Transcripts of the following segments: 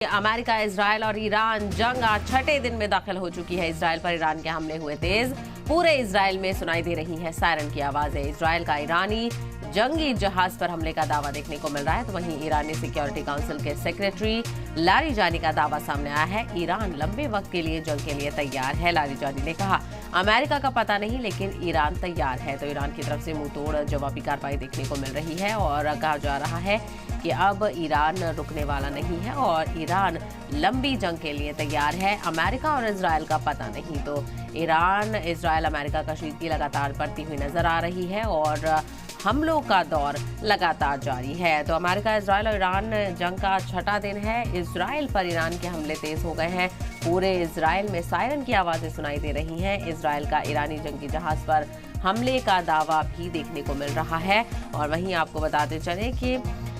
America, Israel और Iran जंग आज छठे दिन में दाखिल हो चुकी है। इजरायल पर ईरान के हमले हुए तेज। पूरे इजरायल में सुनाई दे रही है सायरन की आवाजें। इजरायल का ईरानी जंगी जहाज पर हमले का दावा देखने को मिल रहा है, तो वहीं ईरानी सिक्योरिटी काउंसिल के सेक्रेटरी लारिजानी का दावा सामने आया है। ईरान लंबे वक्त के लिए जंग के लिए तैयार है। लारिजानी ने कहा, अमेरिका का पता नहीं लेकिन ईरान तैयार है। तो ईरान की तरफ से मुंहतोड़ जवाबी कार्रवाई देखने को मिल रही है और कहा जा रहा है कि अब ईरान रुकने वाला नहीं है और ईरान लंबी जंग के लिए तैयार है। अमेरिका और इजरायल का पता नहीं। तो ईरान, इजरायल, अमेरिका कशीदगी लगातार बढ़ती हुई नजर आ रही है और हमलों का दौर लगातार जारी है। तो अमेरिका, इजरायल और ईरान जंग का छठा दिन है। इजरायल पर ईरान के हमले तेज हो गए हैं। पूरे इजरायल में सायरन की आवाजें सुनाई दे रही हैं। इजरायल का ईरानी जंगी जहाज पर हमले का दावा भी देखने को मिल रहा है। और वहीं आपको बताते चले कि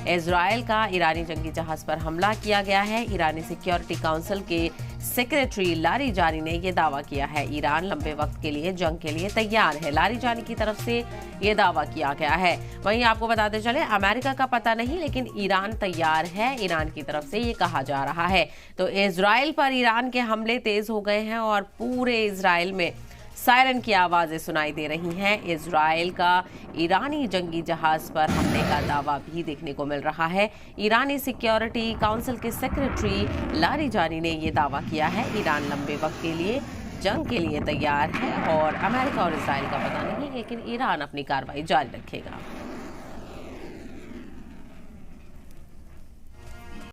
इजरायल का ईरानी जंगी जहाज पर हमला किया गया है। ईरानी सिक्योरिटी काउंसिल के सेक्रेटरी लारिजानी ने यह दावा किया है। ईरान लंबे वक्त के लिए जंग के लिए तैयार है। लारिजानी की तरफ से यह दावा किया गया है। वहीं आपको बताते चले, अमेरिका का पता नहीं लेकिन ईरान तैयार है। ईरान की तरफ से ये कहा जा रहा है। तो इजरायल पर ईरान के हमले तेज हो गए हैं और पूरे इजरायल में सायरन की आवाजें सुनाई दे रही हैं। इजरायल का ईरानी जंगी जहाज पर हमले का दावा भी देखने को मिल रहा है। ईरानी सिक्योरिटी काउंसिल के सेक्रेटरी लारिजानी ने यह दावा किया है। ईरान लंबे वक्त के लिए जंग के लिए तैयार है और अमेरिका और इजरायल का पता नहीं लेकिन ईरान अपनी कार्रवाई जारी रखेगा।